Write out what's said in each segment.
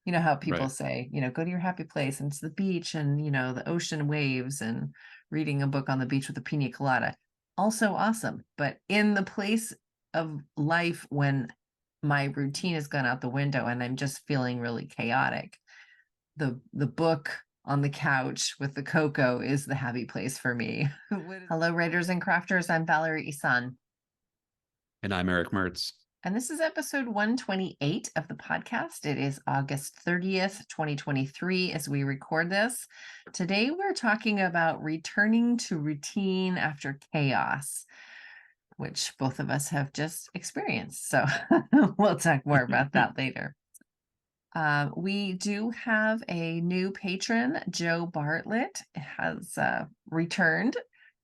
You know how people Right. say, go to your happy place and it's the beach and, the ocean waves and reading a book on the beach with a pina colada. Also awesome. But in the place of life when my routine has gone out the window and I'm just feeling really chaotic, the book on the couch with the cocoa is the happy place for me. Hello, writers and crafters. I'm Valerie Isan. And I'm Eric Mertz. And this is episode 128 of the podcast. It is August 30th, 2023, as we record this. Today, we're talking about returning to routine after chaos, which both of us have just experienced. So we'll talk more about that later. We do have a new patron, Joe Bartlett, has returned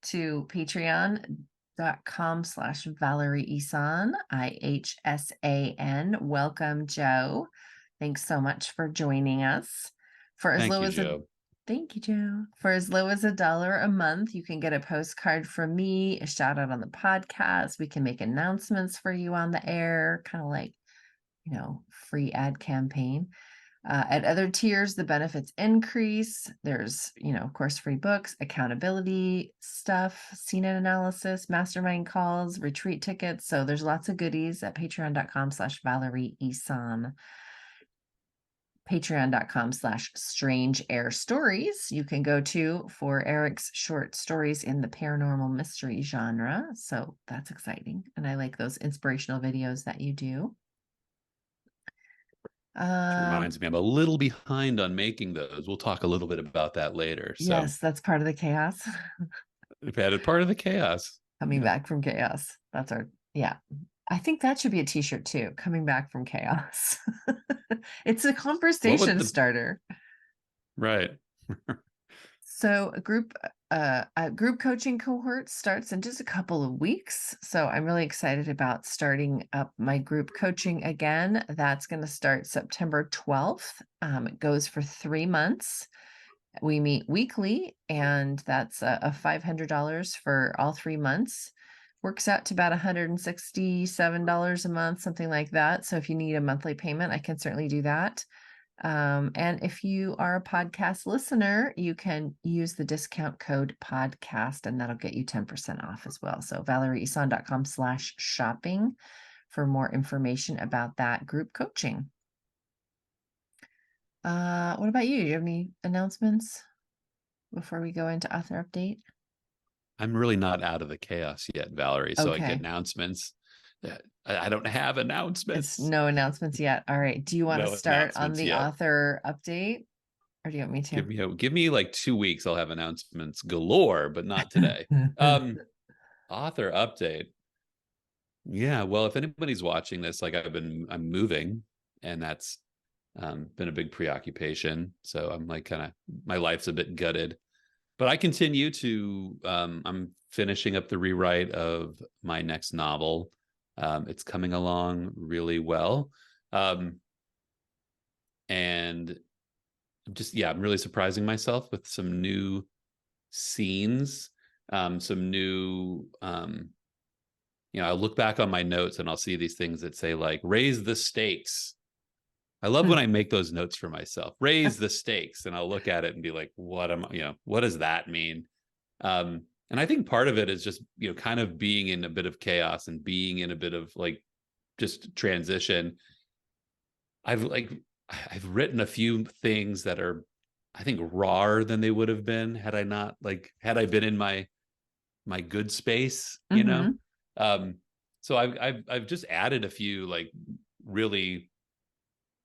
to patreon.com/Valerie Isan, IHSAN. Welcome, Joe. Thanks so much for joining us. For as Thank low you, as a Joe. Thank you, Joe. For as low as $1 a month, you can get a postcard from me, a shout out on the podcast. We can make announcements for you on the air, kind of like free ad campaign. At other tiers, the benefits increase. There's, of course, free books, accountability stuff, scene analysis, mastermind calls, retreat tickets. So there's lots of goodies at patreon.com/Valerie Isan. Patreon.com/Strange Air Stories. You can go to for Erick's short stories in the paranormal mystery genre. So that's exciting. And I like those inspirational videos that you do. Which reminds me, I'm a little behind on making those. We'll talk a little bit about that later. So Yes, that's part of the chaos. we've added part of the chaos. Coming back from chaos. That's yeah. I think that should be a t-shirt too. Coming back from chaos. It's a What would conversation the starter. right? So a group coaching cohort starts in just a couple of weeks. So I'm really excited about starting up my group coaching again. That's going to start September 12th. It goes for 3 months. We meet weekly, and that's a $500 for all 3 months. Works out to about $167 a month, something like that. So if you need a monthly payment, I can certainly do that. And if you are a podcast listener, you can use the discount code podcast, and that'll get you 10% off as well. So valerieisan.com/shopping for more information about that group coaching. What about you? Do you have any announcements before we go into author update? I'm really not out of the chaos yet, Valerie. So like Okay. announcements. I don't have It's announcements. no announcements yet. All right. Do you want to No start on announcements the yet. author update, or do you want me Give me like 2 weeks. I'll have announcements galore, but not today. to? Author update. Yeah, well, if anybody's watching this, like I'm moving, and that's been a big preoccupation. So I'm like kind of my life's a bit gutted, but I continue to. I'm finishing up the rewrite of my next novel. It's coming along really well, and I'm really surprising myself with some new scenes, some new I look back on my notes and I'll see these things that say like raise the stakes. I love when I make those notes for myself. Raise the stakes, and I'll look at it and be like, what does that mean? And I think part of it is just kind of being in a bit of chaos and being in a bit of like just transition. I've written a few things that are, I think, rawer than they would have been had I been in my good space, Mm-hmm. So I've just added a few like really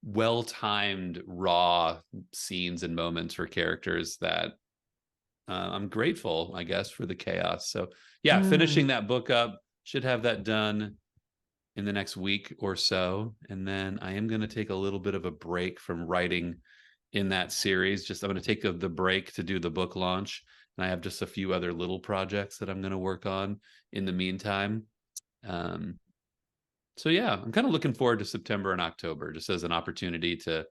well-timed raw scenes and moments for characters that I'm grateful, I guess, for the chaos. So yeah, Mm. finishing that book up, should have that done in the next week or so, and then I am going to take a little bit of a break from writing in that series. Just I'm going to take the break to do the book launch, and I have just a few other little projects that I'm going to work on in the meantime. Um, so yeah, I'm kind of looking forward to September and October just as an opportunity to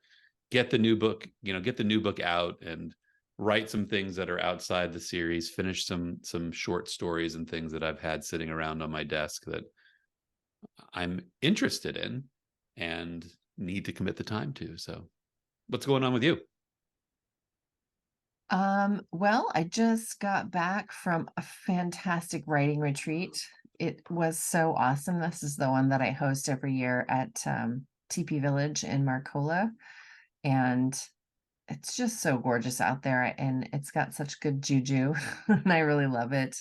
get the new book, get the new book out and write some things that are outside the series, finish some short stories and things that I've had sitting around on my desk that I'm interested in and need to commit the time to. So what's going on with you? Well, I just got back from a fantastic writing retreat. It was so awesome. This is the one that I host every year at TP Village in Marcola. And it's just so gorgeous out there and it's got such good juju and I really love it.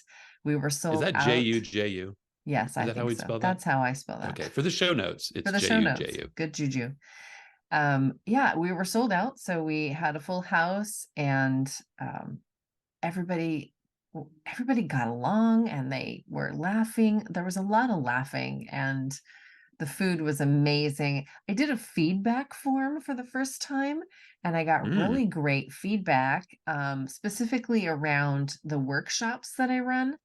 We were Is sold that out. JUJU? Yes, Is I that how think we'd so. spell that? That's how I spell that. Okay. For the show notes, For it's the show notes, JUJU. good juju. Yeah, we were sold out, so we had a full house and everybody everybody got along and they were laughing. There was a lot of laughing and the food was amazing. I did a feedback form for the first time and I got Mm, really great feedback, specifically around the workshops that I run.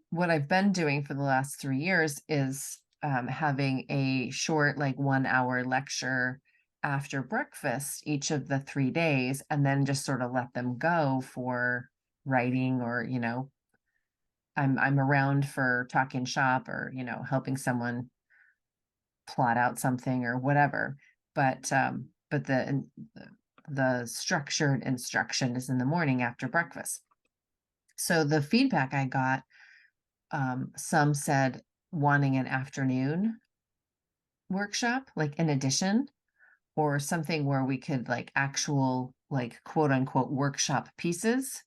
What I've been doing for the last 3 years is having a short, like 1 hour lecture after breakfast each of the 3 days, and then just sort of let them go for writing or, I'm around for talking shop or, helping someone plot out something or whatever. But the structured instruction is in the morning after breakfast. So the feedback I got, some said wanting an afternoon workshop, like in addition, or something where we could like actual, like quote unquote workshop pieces,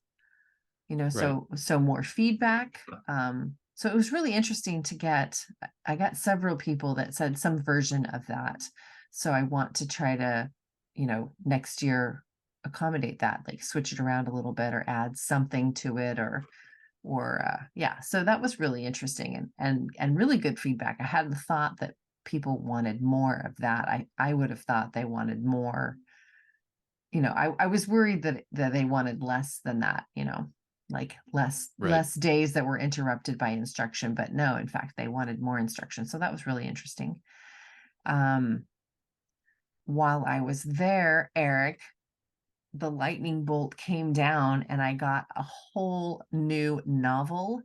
right. so more feedback. So it was really interesting to get, I got several people that said some version of that. So I want to try to, next year accommodate that, like switch it around a little bit or add something to it or yeah, so that was really interesting and really good feedback. I hadn't thought that people wanted more of that. I would have thought they wanted more. I was worried that they wanted less than that, like Right. less days that were interrupted by instruction, but no, in fact, they wanted more instruction. So that was really interesting. Um, while I was there, Eric, the lightning bolt came down and I got a whole new novel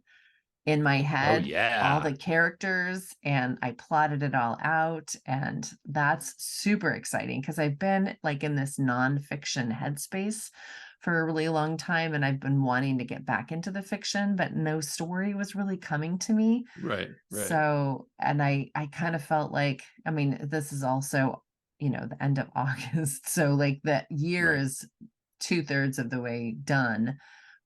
in my Oh, head, all yeah. the characters, and I plotted it all out. And that's super exciting because I've been like in this nonfiction headspace for a really long time. And I've been wanting to get back into the fiction, but no story was really coming to me. Right. Right. So, and I kind of felt like, I mean, this is also, the end of August. So like the year Right. is 2/3 of the way done.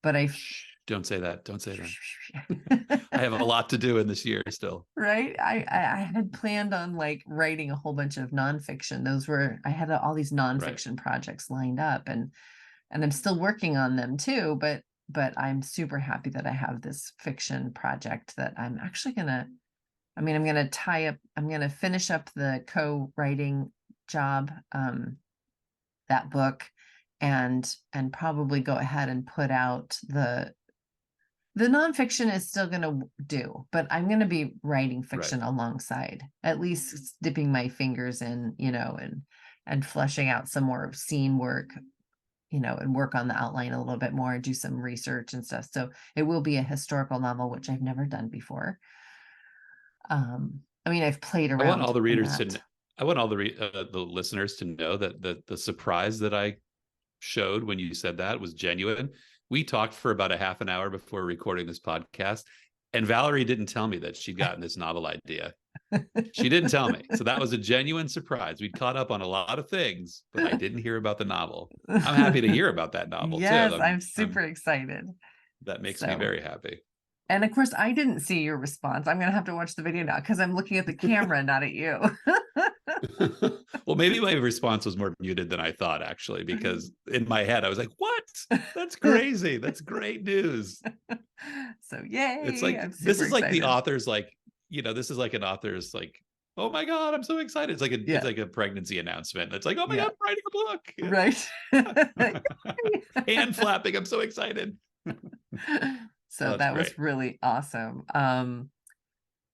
But I Shh, don't say that. Don't say that. I have a lot to do in this year still. right. I had planned on like writing a whole bunch of nonfiction. I had all these Right. nonfiction projects lined up and I'm still working on them too, but I'm super happy that I have this fiction project that I'm actually gonna, I mean, I'm gonna finish up the co-writing job, that book and probably go ahead and put out the nonfiction is still going to do, but I'm going to be writing Right. fiction alongside, at least dipping my fingers in, and fleshing out some more scene work, and work on the outline a little bit more, do some research and stuff. So it will be a historical novel, which I've never done before. I mean, I've played I want around all the in readers to. that. I want all the listeners to know that the surprise that I showed when you said that was genuine. We talked for about a half an hour before recording this podcast, and Valerie didn't tell me that she'd gotten this novel idea. She didn't tell me. So that was a genuine surprise. We'd caught up on a lot of things, but I didn't hear about the novel. I'm happy to hear about that novel too. Yes, I'm super excited. That makes me So, very happy. and of course, I didn't see your response. I'm going to have to watch the video now because I'm looking at the camera, not at you. Well, maybe my response was more muted than I thought, actually, because in my head I was like, "What? That's crazy! That's great news!" So, It's yay, like I'm this super is like the excited. author's like, this is like an author's like, "Oh my god, I'm so excited!" It's Yeah, like a pregnancy announcement. It's like, "Oh my yeah, god, I'm writing right. a book!" Hand flapping. I'm so excited. So Oh, that's that was great. really awesome.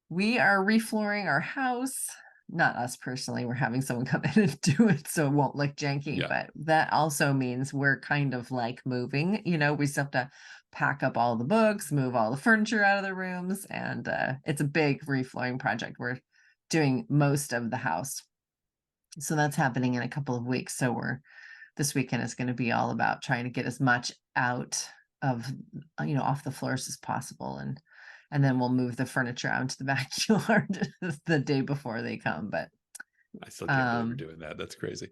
We are reflooring our house. Not us personally, we're having someone come in and do it so it won't look janky, Yeah. but that also means we're kind of like moving. We still have to pack up all the books, move all the furniture out of the rooms, and it's a big reflooring project. We're doing most of the house. So that's happening in a couple of weeks. So this weekend is going to be all about trying to get as much out of, off the floors as possible. And then we'll move the furniture out into the backyard the day before they come. But I still can't believe you're doing that. That's crazy.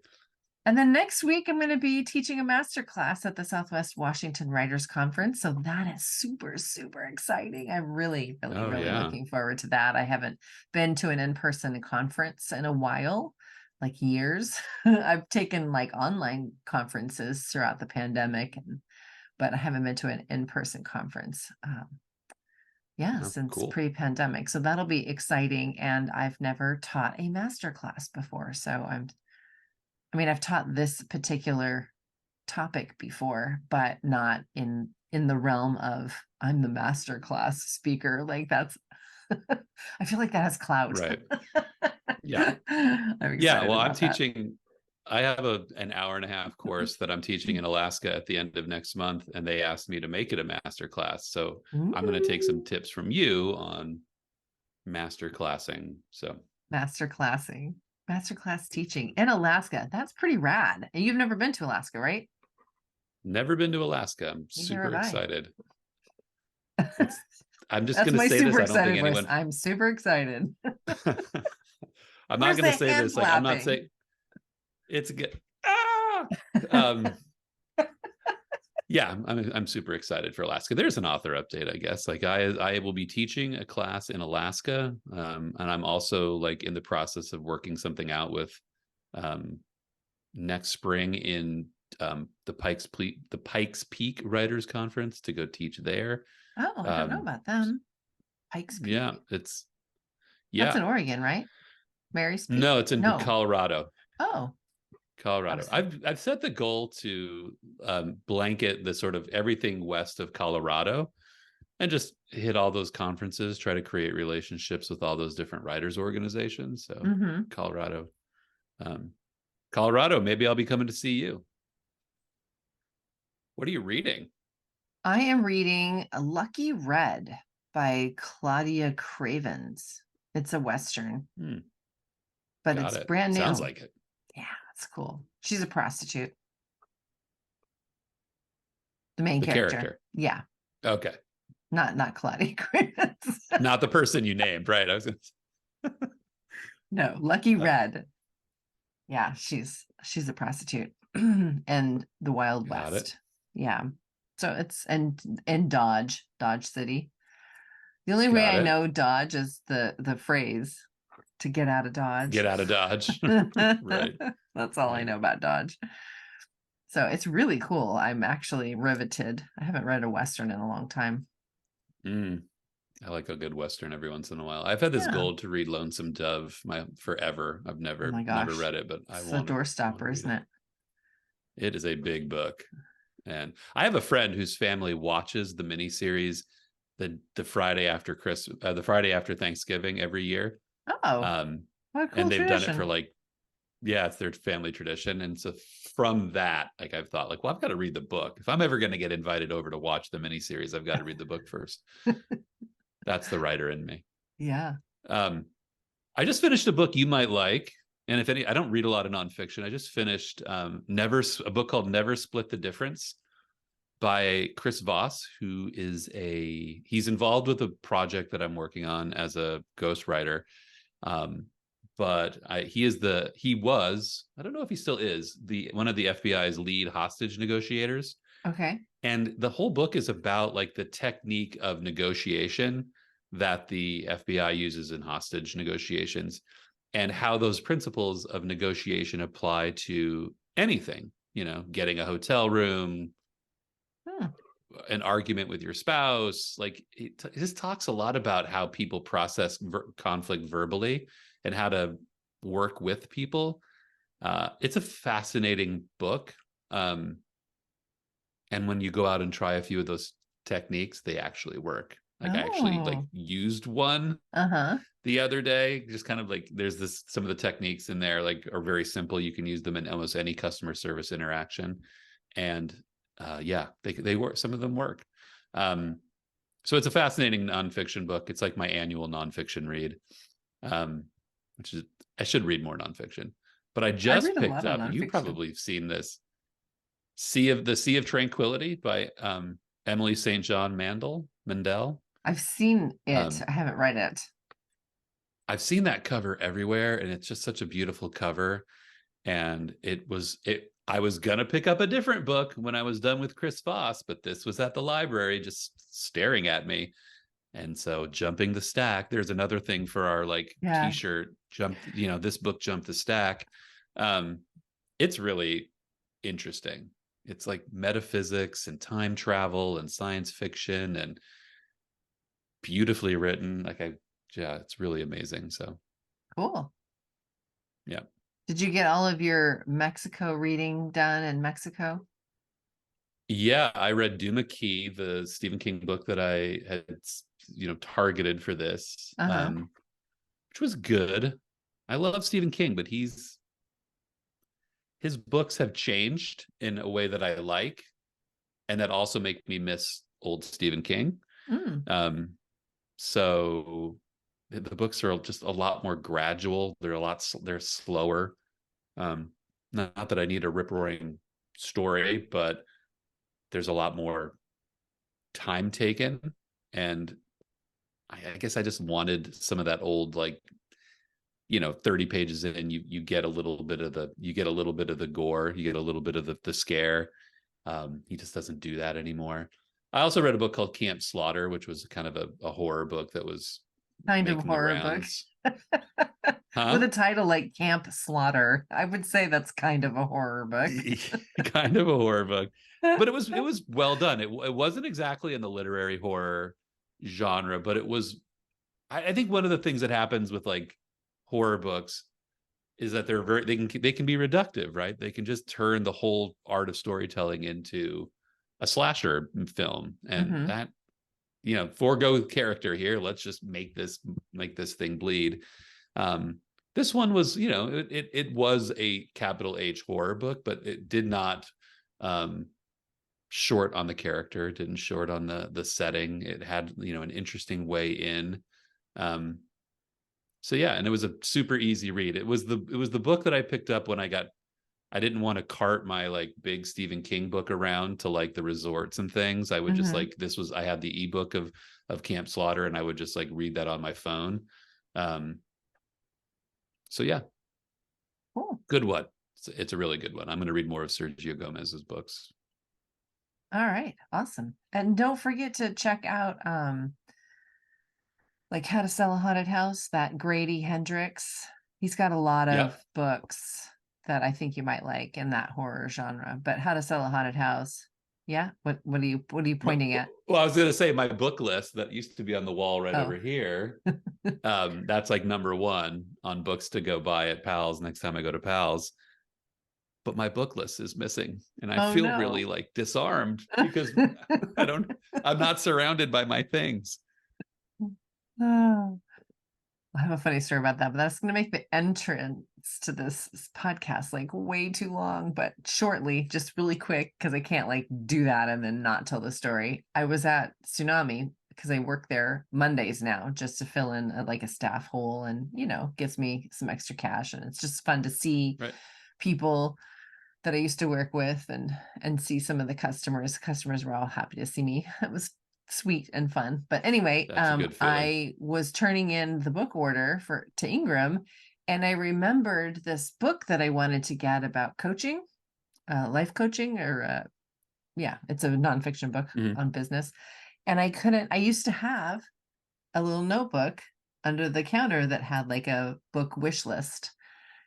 and then next week, I'm going to be teaching a master class at the Southwest Washington Writers Conference. So that is super, super exciting. I'm really, really, really looking forward to that. I haven't been to an in-person conference in a while, like years. I've taken like online conferences throughout the pandemic, but I haven't been to an in-person conference. Since pre-pandemic. So that'll be exciting. And I've never taught a master class before. So I've taught this particular topic before, but not in the realm of I'm the master class speaker. Like that's, I feel like that has clout. Right. Yeah. Well, I'm teaching. I have an hour and a half course that I'm teaching in Alaska at the end of next month, and they asked me to make it a master class. So I'm going to take some tips from you on master classing. So master class teaching in Alaska. That's pretty rad. And you've never been to Alaska, right? Never been to Alaska. I'm super excited. I'm just going to say this. I don't think anyone. I'm super excited. I'm not going to say this. Like, I'm not saying it's good. Yeah, I'm super excited for Alaska. There's an author update, I guess. Like I will be teaching a class in Alaska, and I'm also like in the process of working something out with next spring in the Pikes Peak Writers Conference to go teach there. Oh, I don't know about them. Pikes Peak. Yeah, that's in Oregon, right? Mary's Peak? No, it's in Colorado. Oh, Colorado. I've set the goal to blanket the sort of everything west of Colorado and just hit all those conferences, try to create relationships with all those different writers organizations. So Colorado, maybe I'll be coming to see you. What are you reading? I am reading A Lucky Red by Claudia Cravens. It's a Western, but it's brand new. Sounds like it. Yeah, it's cool. She's a prostitute. The main character. Yeah. Okay. Not Claudia Cravens. Not the person you named, right? I was gonna... No, Lucky Red. Yeah, she's a prostitute and the Wild West. Yeah. So it's in Dodge City. The only way I know Dodge is the phrase to get out of Dodge. Get out of Dodge. Right. That's all I know about Dodge. So it's really cool. I'm actually riveted. I haven't read a Western in a long time. I like a good Western every once in a while. I've had this goal to read Lonesome Dove forever. I've never read it, but I want to. It's a doorstopper, isn't it? It is a big book. And I have a friend whose family watches the miniseries the Friday after the Friday after Thanksgiving every year. Oh, what a cool and they've tradition. done it for it's their family tradition. And so from that, I've thought well, I've got to read the book. If I'm ever going to get invited over to watch the miniseries, I've got to read the book first. That's the writer in me. Yeah. I just finished a book you might like. And I don't read a lot of nonfiction. I just finished a book called Never Split the Difference by Chris Voss, who is he's involved with a project that I'm working on as a ghostwriter. But he was, I don't know if he still is, one of the FBI's lead hostage negotiators. Okay. And the whole book is about the technique of negotiation that the FBI uses in hostage negotiations and how those principles of negotiation apply to anything, getting a hotel room, an argument with your spouse. It just talks a lot about how people process conflict verbally and how to work with people. It's a fascinating book. And when you go out and try a few of those techniques, they actually work. I actually used one the other day, just kind of there's some of the techniques in there are very simple. You can use them in almost any customer service interaction. And they work. Some of them work. So it's a fascinating nonfiction book. It's my annual nonfiction read, which is, I should read more nonfiction, but I I just read a picked lot of up, and you nonfiction. probably have seen this, Sea of Tranquility by Emily St. John Mandel. I've seen it. Um, I haven't read it. I've seen that cover everywhere, and it's just such a beautiful cover. And I was gonna pick up a different book when I was done with Chris Voss, but this was at the library just staring at me. And so jumping the stack, there's another thing for our like Yeah. t-shirt jump, this book jumped the stack. Um, it's really interesting. It's like metaphysics and time travel and science fiction and beautifully written. Yeah, it's really amazing. So Cool. yeah. Did you get all of your Mexico reading done in Mexico? Yeah, I read Duma Key, the Stephen King book that I had, targeted for this, Uh-huh. which was good. I love Stephen King, but his books have changed in a way that I like, and that also make me miss old Stephen King. Mm. Um, so the books are just a lot more gradual. They're slower. Not that I need a rip roaring story, but there's a lot more time taken, and I guess I just wanted some of that old, like, 30 pages in, you get a little bit of the gore, you get a little bit of the scare. He just doesn't do that anymore. I also read a book called Camp Slaughter, which was kind of a horror book that was Kind of making the horror book. rounds. With Huh? a title like Camp Slaughter, I would say that's kind of a horror book. Kind of a horror book, but it was well done. It wasn't exactly in the literary horror genre, but it was. I think one of the things that happens with like horror books is that they can be reductive, right? They can just turn the whole art of storytelling into a slasher film, and Mm-hmm. that, forego character here. Let's just make this thing bleed. This one was, it was a capital H horror book, but it did not short on the character. It didn't short on the setting. It had, an interesting way in. So yeah, and it was a super easy read. It was the book that I picked up when I didn't want to cart my like big Stephen King book around to like the resorts and things. I would just Mm-hmm. like, I had the ebook of Camp Slaughter, and I would just like read that on my phone. Um, so yeah, Cool. good one. It's a really good one. I'm going to read more of Sergio Gomez's books. All right. Awesome. And don't forget to check out like How to Sell a Haunted House, that Grady Hendrix. He's got a lot of Yep. books that I think you might like in that horror genre. But How to Sell a Haunted House. Yeah. What are you pointing at? Well, I was going to say my book list that used to be on the wall right Oh. over here. That's like number one on books to go buy at Pals next time I go to Pals. But my book list is missing, and I Oh feel really no. like disarmed because I'm not surrounded by my things. Oh, I have a funny story about that, but that's going to make the entrance to this podcast like way too long. But shortly, just really quick, because I can't like do that and then not tell the story. I was at Tsunami because I work there Mondays now just to fill in like a staff hole, and gets me some extra cash, and it's just fun to see Right. people that I used to work with and see some of the customers. Customers were all happy to see me. It was sweet and fun. But anyway, That's a good feeling. I was turning in the book order to Ingram, and I remembered this book that I wanted to get about coaching, life coaching, or yeah, it's a nonfiction book Mhm. on business. And I couldn't. I used to have a little notebook under the counter that had like a book wish list,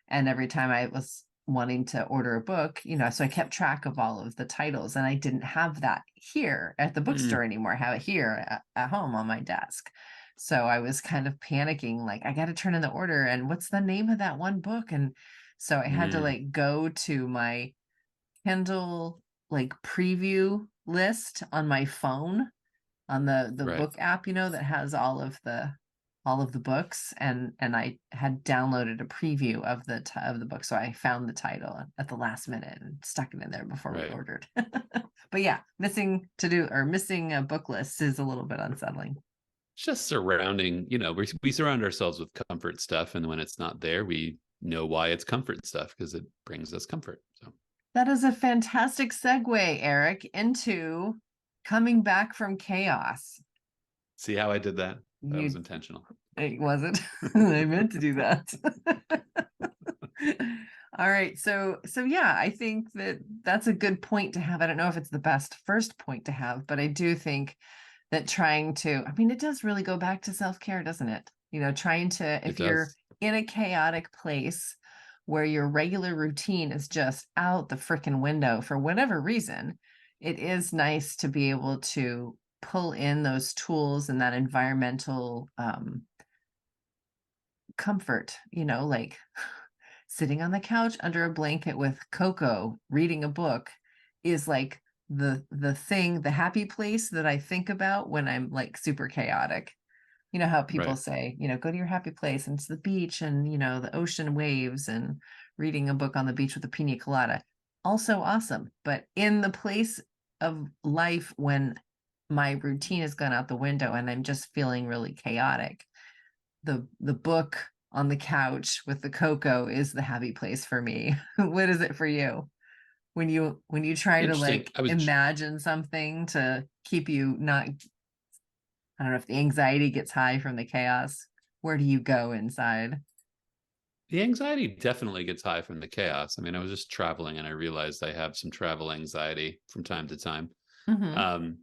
and every time I was wanting to order a book, so I kept track of all of the titles, and I didn't have that here at the bookstore Mm. anymore. I have it here at home on my desk. So I was kind of panicking, like, I got to turn in the order, and what's the name of that one book? And so I had to Mm. like go to my Kindle like preview list on my phone, on the Right. book app, that has all of the books, and I had downloaded a preview of the book, so I found the title at the last minute and stuck it in there before we Right. ordered. But yeah, missing a book list is a little bit unsettling. Just surrounding, we surround ourselves with comfort stuff, and when it's not there, we know why it's comfort stuff, because it brings us comfort. So That is a fantastic segue, Eric, into coming back from chaos. see how I did that? That was You intentional. It wasn't. I meant to do that. All right. So yeah, I think that that's a good point to have. I don't know if it's the best first point to have, but I do think that trying to, I mean, it does really go back to self-care, doesn't it? Trying to, It if you're does. in a chaotic place where your regular routine is just out the freaking window for whatever reason, it is nice to be able to pull in those tools and that environmental comfort, like sitting on the couch under a blanket with cocoa, reading a book is like the happy place that I think about when I'm like super chaotic. You know how people Right. say, go to your happy place and it's the beach and, the ocean waves and reading a book on the beach with a pina colada. Also awesome. But in the place of life when my routine has gone out the window and I'm just feeling really chaotic, the book on the couch with the cocoa is the happy place for me. What is it for you? When you try to Interesting. like imagine something to keep you not, I don't know if the anxiety gets high from the chaos, where do you go inside? The anxiety definitely gets high from the chaos. I mean, I was just traveling and I realized I have some travel anxiety from time to time. Mm-hmm. Um,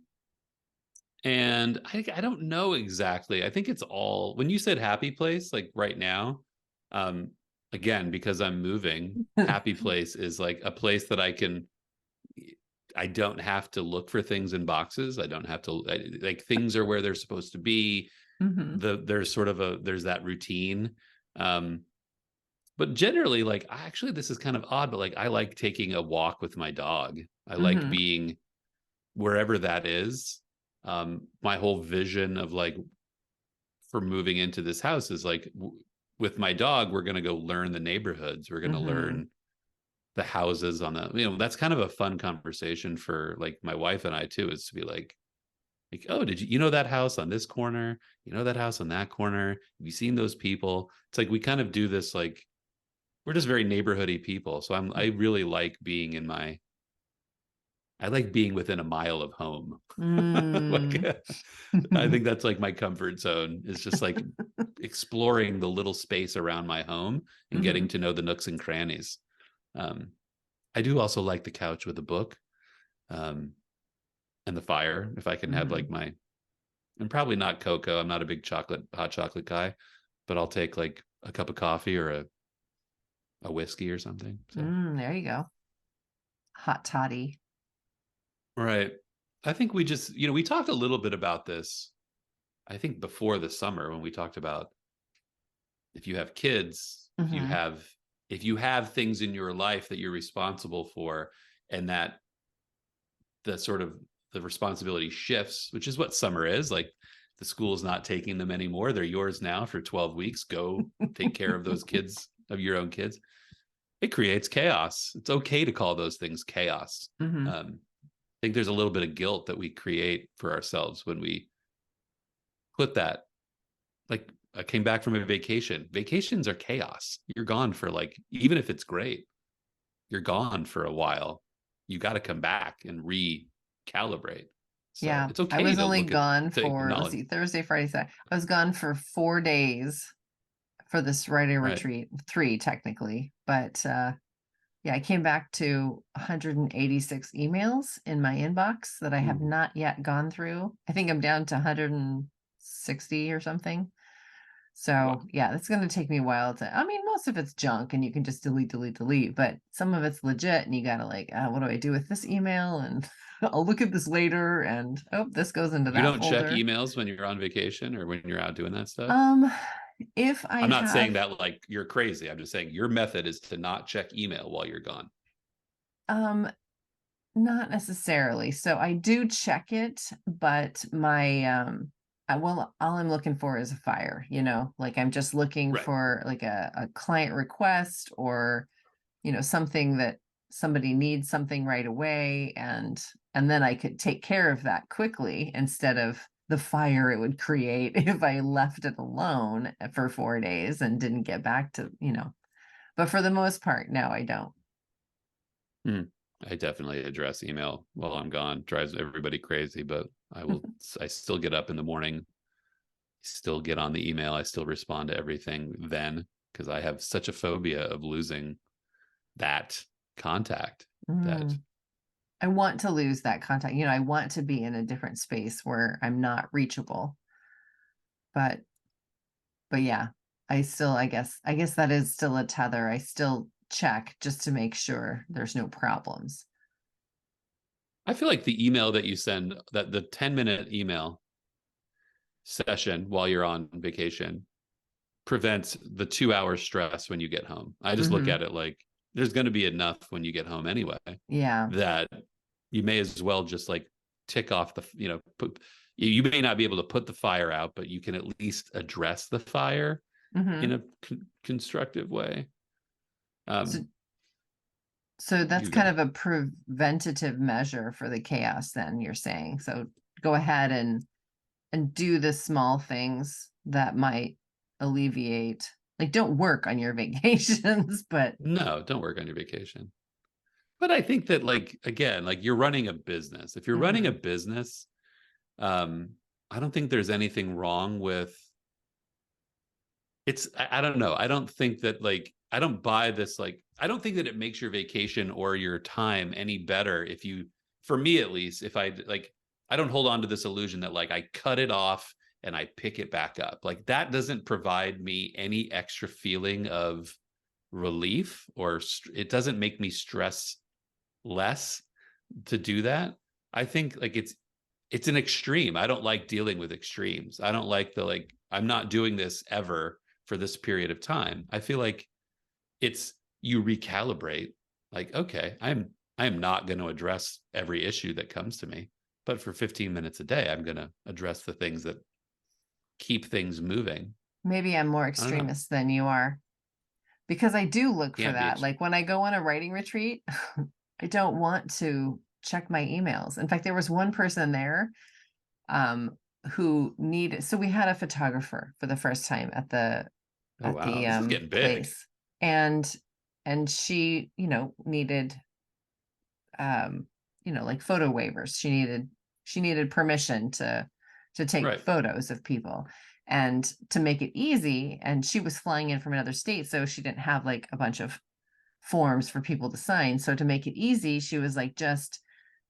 and I don't know exactly. I think it's all when you said happy place, like right now, um, again, because I'm moving, happy place is like a place that I don't have to look for things in boxes. I don't have to like things are where they're supposed to be. Mm-hmm. There's sort of there's that routine. Um, but generally, like actually this is kind of odd, but like I like taking a walk with my dog. I like Mm-hmm. being wherever that is. My whole vision of like for moving into this house is like with my dog, we're going to go learn the neighborhoods. We're going to Mm-hmm. learn the houses on the, that's kind of a fun conversation for like my wife and I too, is to be like, oh, did you know that house on this corner? You know that house on that corner? Have you seen those people? It's like we kind of do this like we're just very neighborhoody people. So I really like being in my I like being within a mile of home. Like Mm. I think that's like my comfort zone is just like exploring the little space around my home and Mm-hmm. getting to know the nooks and crannies. Um, I do also like the couch with a book um, and the fire. If I can have Mm-hmm. like and probably not cocoa. I'm not a big hot chocolate guy, but I'll take like a cup of coffee or a whiskey or something. So, There you go. Hot toddy. right. I think we just, we talked a little bit about this, I think before the summer when we talked about if you have kids, Mm-hmm. if you have things in your life that you're responsible for and that the sort of the responsibility shifts, which is what summer is, like the school is not taking them anymore. They're yours now for 12 weeks. Go take care of those kids, of your own kids. It creates chaos. It's okay to call those things chaos. Mm-hmm. I think there's a little bit of guilt that we create for ourselves when we put that. Like I came back from a vacation. Vacations are chaos. You're gone for like, even if it's great, you're gone for a while. You got to come back and recalibrate. So Yeah, it's I okay was to only gone to for, let's acknowledge. see, Thursday, Friday, Saturday. I was gone for 4 days for this writing Right. retreat, three technically, but yeah, I came back to 186 emails in my inbox that I have Ooh. not yet gone through. I think I'm down to 160 or something. Wow. So yeah, it's going to take me a while I mean, most of it's junk and you can just delete, delete, delete, but some of it's legit and you got to like, what do I do with this email? And I'll look at this later. And oh, this goes into You that don't check folder. emails when you're on vacation or when you're out doing that stuff? Um, if I I'm not saying have, that like you're crazy. I'm just saying your method is to not check email while you're gone. um, not necessarily. So I do check it, but well, all I'm looking for is a fire, like I'm just looking Right. for like a client request or, something that somebody needs something right away and then I could take care of that quickly instead of the fire it would create if I left it alone for 4 days and didn't get back to. But for the most part, no, I don't. I definitely address email while I'm gone. Drives everybody crazy, but I still get up in the morning, still get on the email. I still respond to everything then, because I have such a phobia of losing that contact. That I want to lose that contact. I want to be in a different space where I'm not reachable. But yeah, I guess that is still a tether. I still check just to make sure there's no problems. I feel like the email that you send, that the 10-minute email session while you're on vacation, prevents the 2 hour stress when you get home. I just look at it like there's going to be enough when you get home anyway, Yeah. that you may as well just like tick off you may not be able to put the fire out, but you can at least address the fire in a constructive way. So that's kind of a preventative measure for the chaos, then, you're saying. So go ahead and do the small things that might alleviate, like, don't work on your vacations, but no, don't work on your vacation. But I think that, like, again, like, you're running a business. If you're running a business, I don't think there's anything wrong with I don't know. I don't think that, like, I don't buy this. Like, I don't think that it makes your vacation or your time any better if you, for me at least, if I don't hold on to this illusion that, like, I cut it off and I pick it back up. Like, that doesn't provide me any extra feeling of relief, or it doesn't make me stress less to do that. I think, like, it's an extreme. I don't like dealing with extremes. I don't like I'm not doing this ever for this period of time. I feel like you recalibrate, like, okay, I am not going to address every issue that comes to me, but for 15 minutes a day, I'm going to address the things that keep things moving. maybe I'm more extremist than you are, because I do look for that. Like, when I go on a writing retreat, I don't want to check my emails. In fact, there was one person there who needed, so we had a photographer for the first time at the This is getting big. place, and she needed like photo waivers. She needed permission to take photos of people, and to make it easy, and she was flying in from another state, so she didn't have like a bunch of forms for people to sign. So to make it easy, she was like, just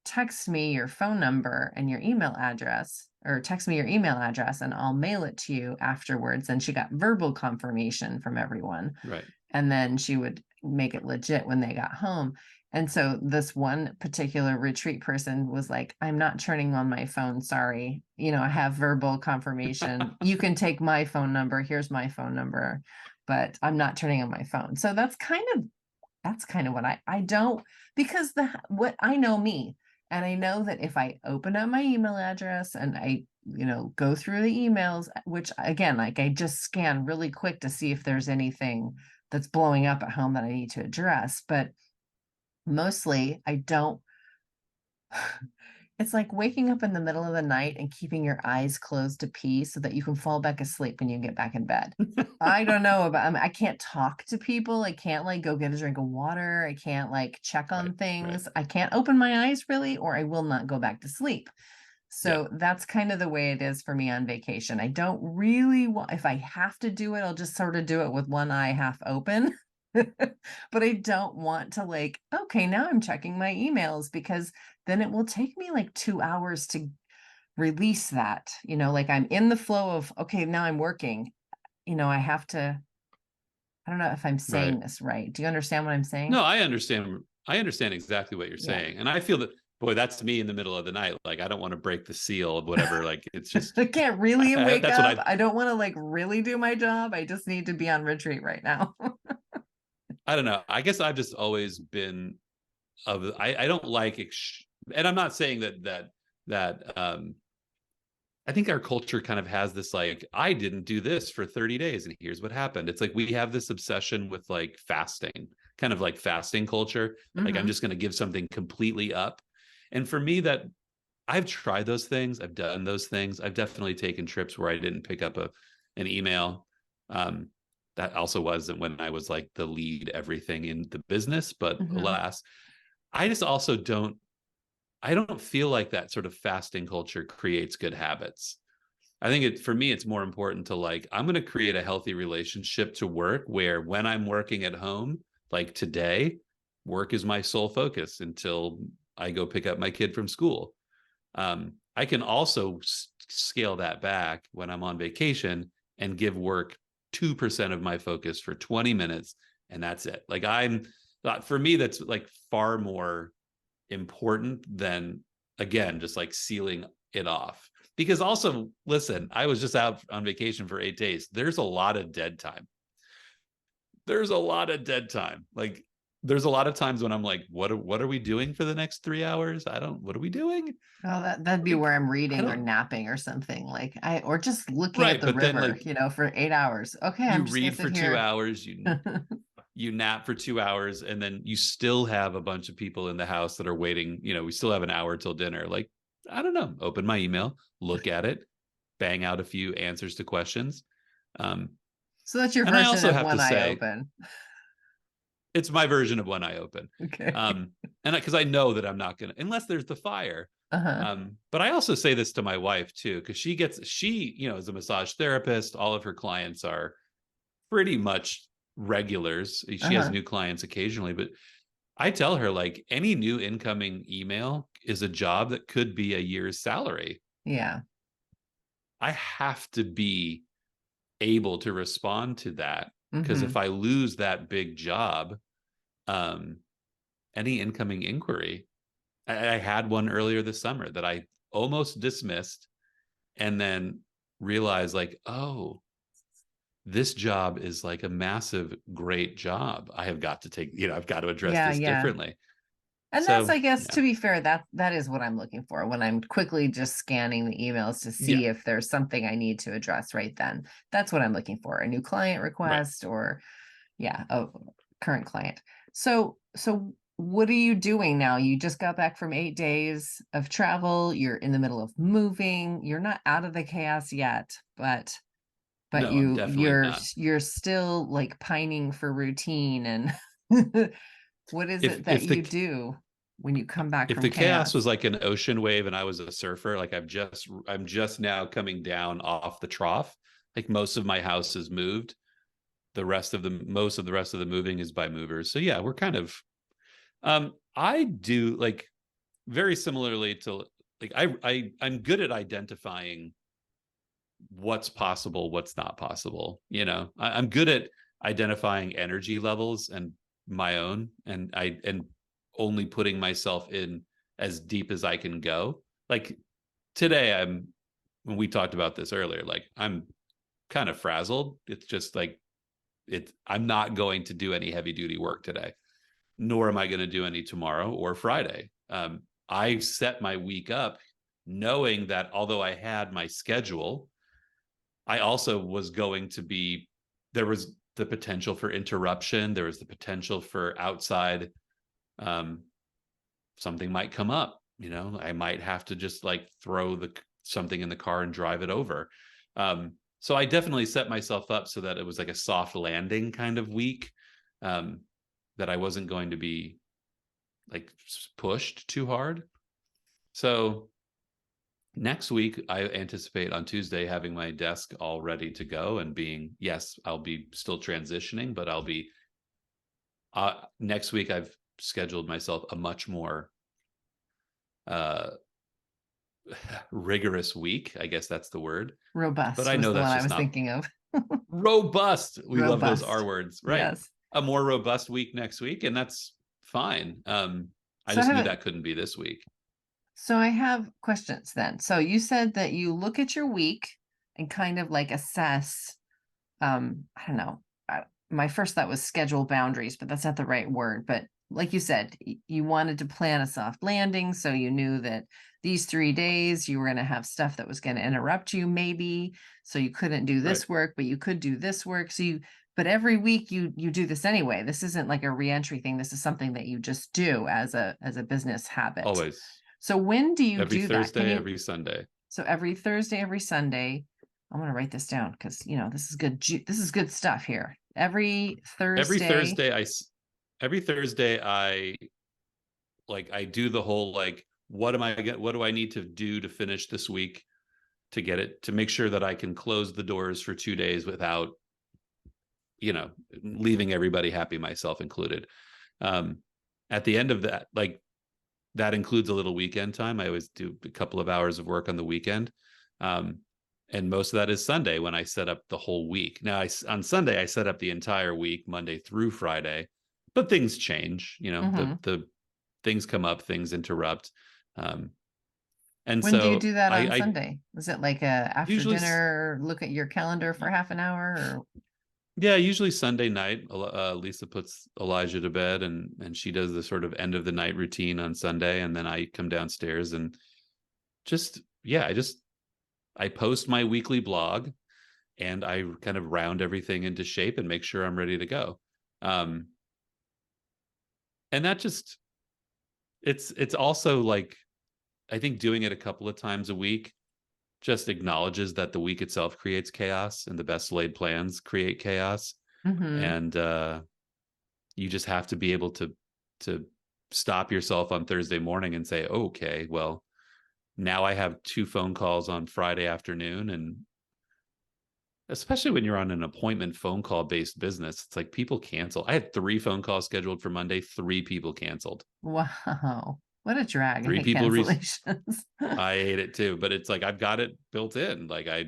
text me your phone number and your email address, or text me your email address and I'll mail it to you afterwards. And she got verbal confirmation from everyone. Right. And then she would make it legit when they got home. And so this one particular retreat person was like, I'm not turning on my phone. Sorry. I have verbal confirmation. You can take my phone number. Here's my phone number, but I'm not turning on my phone. So that's kind of what I don't, because what I know me, and I know that if I open up my email address and I, go through the emails, which again, like, I just scan really quick to see if there's anything that's blowing up at home that I need to address. But mostly I don't. It's like waking up in the middle of the night and keeping your eyes closed to pee so that you can fall back asleep when you get back in bed. I don't know about, I can't talk to people. I can't like go get a drink of water. I can't like check on things. I can't open my eyes really, or I will not go back to sleep. So that's kind of the way it is for me on vacation. I don't really want, if I have to do it, I'll just sort of do it with one eye half open. But I don't want to, like, okay, now I'm checking my emails, because then it will take me like 2 hours to release that, like, I'm in the flow of, okay, now I'm working, I have to, I don't know if I'm saying this right. Do you understand what I'm saying? No, I understand. I understand exactly what you're saying. And I feel that, boy, that's me in the middle of the night. Like, I don't want to break the seal of whatever. Like, it's just, I can't really wake up. I don't want to like really do my job. I just need to be on retreat right now. I don't know. I guess I've just always been I don't like, and I'm not saying that I think our culture kind of has this, like, I didn't do this for 30 days and here's what happened. It's like we have this obsession with like fasting, kind of like fasting culture. Like, I'm just going to give something completely up. And for me, that I've tried those things. I've done those things. I've definitely taken trips where I didn't pick up an email. that also wasn't when I was like the lead everything in the business, but Hmm. alas, I just also I don't feel like that sort of fasting culture creates good habits. I think for me, it's more important to like, I'm going to create a healthy relationship to work where when I'm working at home, like today, work is my sole focus until I go pick up my kid from school. I can also scale that back when I'm on vacation and give work 2% of my focus for 20 minutes. And that's it. Like for me, that's like far more important than, again, just like sealing it off. Because also, listen, I was just out on vacation for 8 days. There's a lot of dead time. There's a lot of dead time. Like there's a lot of times when I'm like, what are we doing for the next 3 hours? What are we doing? Oh, that'd be Like, where I'm I reading or don't, napping or something like or just looking at right. the But then river, like for 8 hours. Okay, I'm you just gonna read sit for two here. hours, you nap for 2 hours, and then you still have a bunch of people in the house that are waiting. We still have an hour till dinner. Like, I don't know, open my email, look at it, bang out a few answers to questions. Um, So that's your and I version also of have to one eye say, open. it's my version of when I open. Okay. And because I know that I'm not going to, unless there's the fire. Uh-huh. But I also say this to my wife too, because she is a massage therapist. All of her clients are pretty much regulars. She has Uh-huh. new clients occasionally, but I tell her like any new incoming email is a job that could be a year's salary. Yeah. I have to be able to respond to that because if Mm-hmm. I lose that big job, um, any incoming inquiry, I had one earlier this summer that I almost dismissed and then realized like, oh, this job is like a massive, great job. I have got to I've got to address Yeah, this yeah. differently. And that's, So I guess, yeah, to be fair, that is what I'm looking for when I'm quickly just scanning the emails to yeah, see if there's something I need to address right then. That's what I'm looking for, a new client right. request or yeah, a current client. So what are you doing now? You just got back from 8 days of travel. You're in the middle of moving. You're not out of the chaos yet, but No, I'm you definitely you're not. you're still like pining for routine and what is If it that if you the do when you come back if from the chaos was chaos? like an ocean wave and I was a surfer, like I'm just now coming down off the trough. Like most of my house is moved. Most of the rest of the moving is by movers. So yeah, we're kind of I do like very similarly to like I'm good at identifying what's possible, what's not possible. I'm good at identifying energy levels and my own, and only putting myself in as deep as I can go. Like today, when we talked about this earlier, like I'm kind of frazzled. It's just like I'm not going to do any heavy duty work today, nor am I going to do any tomorrow or Friday. I set my week up knowing that although I had my schedule, I also was going to be, there was the potential for interruption. There was the potential for outside, um, something might come up. I might have to just like throw something in the car and drive it over. So I definitely set myself up so that it was like a soft landing kind of week, um, that I wasn't going to be like pushed too hard. So next week, I anticipate on Tuesday having my desk all ready to go and being, yes, I'll be still transitioning, but I'll be, next week, I've scheduled myself a much more uh, rigorous week. I guess that's the word. But Robust I was know the one that's I just was not thinking of. robust. We love those R Robust. words, right? Yes. A more robust week next week, and that's fine. I So I just knew have that couldn't be this week. So I have questions then. So you said that you look at your week and kind of like assess, I don't know. My first thought was schedule boundaries, but that's not the right word. But like you said, you wanted to plan a soft landing. So you knew that these 3 days you were going to have stuff that was going to interrupt you, maybe. So you couldn't do Right. this work, but you could do this work. But every week you do this anyway. This isn't like a reentry thing. This is something that you just do as a business habit. Always. So when do you Every do that? Can Thursday, you? every Sunday. So every Thursday, every Sunday. I'm going to write this down because this is good. This is good stuff here. every Every Thursday. Thursday, every Thursday, I do the whole, like, what do I need to do to finish this week to get it, to make sure that I can close the doors for 2 days without, leaving everybody happy, myself included. Um, at the end of that, like, that includes a little weekend time. I always do a couple of hours of work on the weekend. Um, and most of that is Sunday, when I set up the whole week. Now, on Sunday, I set up the entire week, Monday through Friday, but things change, Mhm. the things come up, things interrupt. Um, and When do you so do that on I Sunday? Is it like a after usually, dinner, look at your calendar for half an hour or? yeah, usually Sunday night, Lisa puts Elijah to bed, and she does the sort of end of the night routine on Sunday. And then I come downstairs and just, yeah, I post my weekly blog, and I kind of round everything into shape and make sure I'm ready to go. Um, and that just, it's also like, I think doing it a couple of times a week just acknowledges that the week itself creates chaos, and the best laid plans create chaos. Mhm. And you just have to be able to stop yourself on Thursday morning and say, okay, well, now I have 2 phone calls on Friday afternoon. And especially when you're on an appointment phone call based business, it's like people cancel. I had 3 phone calls scheduled for Monday, 3 people canceled. Wow. What a drag. I Three hate people cancellations. I hate it too, but it's like I've got it built in. Like, I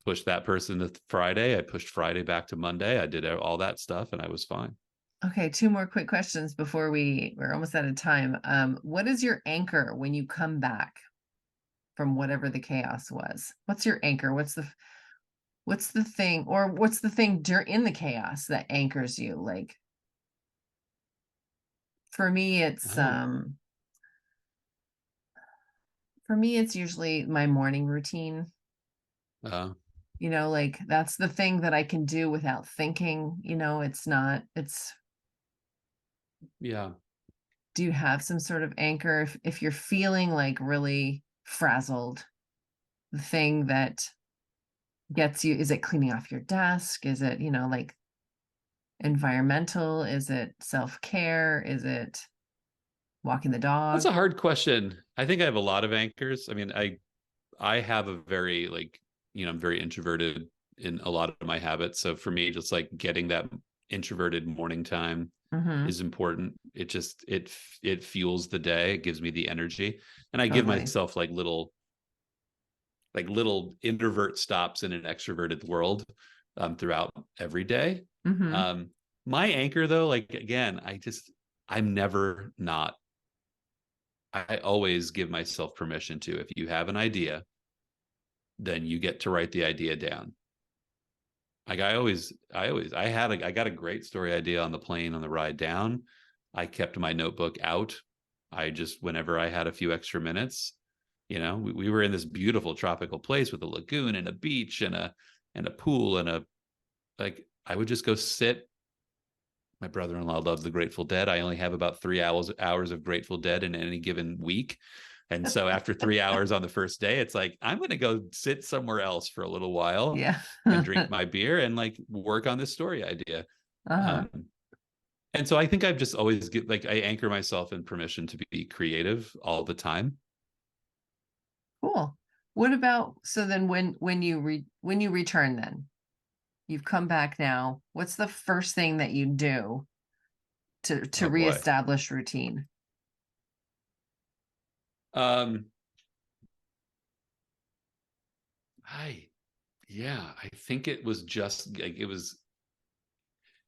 pushed that person to Friday, I pushed Friday back to Monday, I did all that stuff, and I was fine. Okay, two more quick questions before we're almost out of time. What is your anchor when you come back from whatever the chaos was? What's your anchor? What's the thing, or what's the thing in the chaos that anchors you? Like for me, Oh, it's usually my morning routine. uh, Like that's the thing that I can do without thinking. It's yeah. Do you have some sort of anchor if you're feeling like really frazzled? The thing that gets you, is it cleaning off your desk? Is it, like environmental? Is it self-care? Is it walking the That's dog? a hard question. I think I have a lot of anchors. I mean, I have a very, like, I'm very introverted in a lot of my habits. So for me, just like getting that introverted morning time Mm-hmm. is important. It fuels the day. It gives me the energy. And I give Totally. myself like little introvert stops in an extroverted world, throughout every day. Mm-hmm. Um, my anchor, though, like, again, I'm never not. I always give myself permission to. If you have an idea, then you get to write the idea down. Like, I got a great story idea on the plane on the ride down. I kept my notebook out. I just, whenever I had a few extra minutes, we were in this beautiful tropical place with a lagoon and a beach and a pool and like, I would just go sit. My brother-in-law loves the Grateful Dead. I only have about 3 hours of Grateful Dead in any given week. And so after 3 hours on the first day, it's like, I'm going to go sit somewhere else for a little while Yeah. and drink my beer and, like, work on this story idea. Uh-huh. Um, and so I think I've just always I anchor myself in permission to be creative all the time. Cool. What about, so then when you return, then you've come back now, what's the first thing that you do to Oh boy. reestablish routine? Um, I Yeah, I think it was just like, it was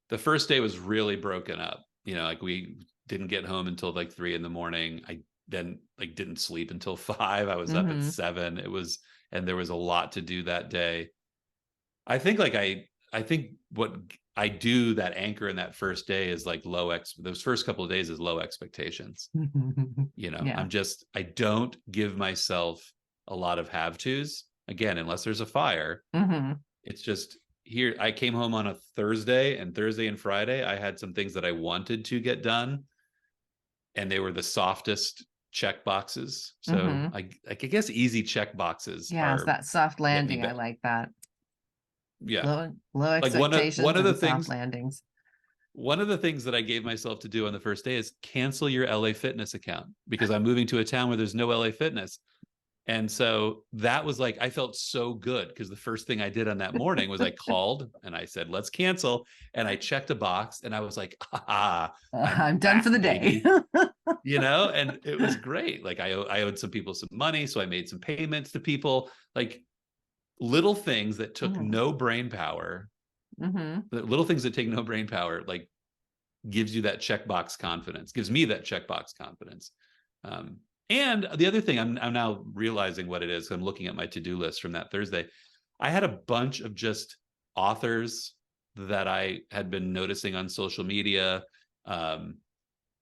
the first day was really broken up. Like, we didn't get home until like 3 in the morning. I then, like, didn't sleep until 5. I was up at Mm-hmm. 7. And there was a lot to do that day. I think, like, I think what I do, that anchor in that first day, is like those first couple of days is low expectations. Yeah. I don't give myself a lot of have tos, again, unless there's a fire. Mm-hmm. It's just, here, I came home on a Thursday, and Thursday and Friday I had some things that I wanted to get done, and they were the softest check boxes. So Mm-hmm. I guess easy check boxes Yeah, it's are that soft get me landing. I back. like that. Yeah. Low Like expectations and soft landings. one of the things that I gave myself to do on the first day is cancel your LA Fitness account because I'm moving to a town where there's no LA Fitness. And so that was like, I felt so good because the first thing I did on that morning was I called and I said, let's cancel. And I checked a box and I was like, ah, I'm I'm done for back, the day. baby. And it was great. Like I owed some people some money. So I made some payments to people, like little things that took no brain power. The little things that take no brain power, like gives you that checkbox confidence, gives me that checkbox confidence. And the other thing, I'm now realizing what it is. I'm looking at my to-do list from that Thursday. I had a bunch of just authors that I had been noticing on social media,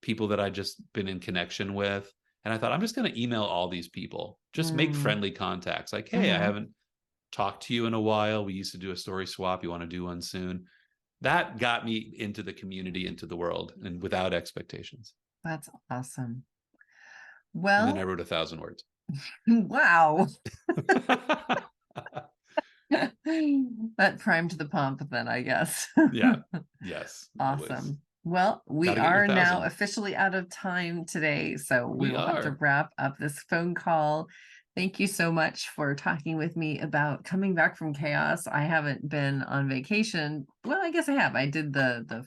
people that I just been in connection with. And I thought, I'm just going to email all these people, just make friendly contacts. Like, hey, I haven't talked to you in a while. We used to do a story swap. You want to do one soon? That got me into the community, into the world, and without expectations. That's awesome. And then I Well, wrote 1,000 words. wow. That primed the pump then, I guess. Yeah. Yes. Awesome. Always. Well, we Gotta get your are now 1,000. officially out of time today, so we We will have to are. wrap up this phone call. Thank you so much for talking with me about coming back from chaos. I haven't been on vacation. Well, I guess I have. I did the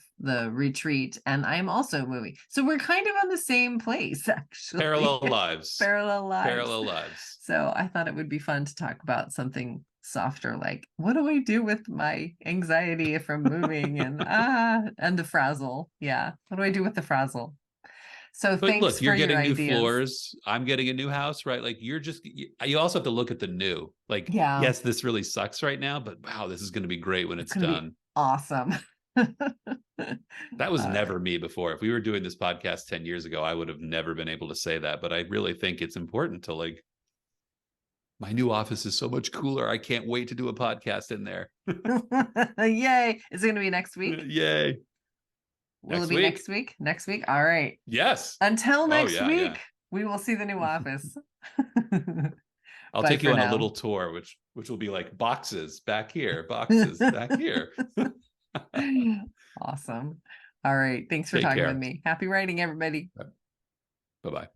retreat, and I am also moving. So we're kind of on the same place, actually. Parallel lives. Parallel lives. Parallel lives. So I thought it would be fun to talk about something softer, like what do I do with my anxiety from moving and the frazzle. Yeah. What do I do with the frazzle? So But thanks look, for you're your getting new ideas. floors. I'm getting a new house, right? Like you also have to look at the new. Like, Yeah. yes, this really sucks right now, but wow, this is going to be great when it's gonna be done. awesome. That was never me before. If we were doing this podcast 10 years ago, I would have never been able to say that. But I really think it's important to like, my new office is so much cooler. I can't wait to do a podcast in there. Yay. Is it going to be next week? Yay. Will it be next week? Next week? All right. Yes. Until next week, yeah. we will see the new office. I'll Bye take you on now. a little tour, which will be like boxes back here, boxes back here. Awesome. All right. Thanks for talking with me. Happy writing, everybody. Bye-bye.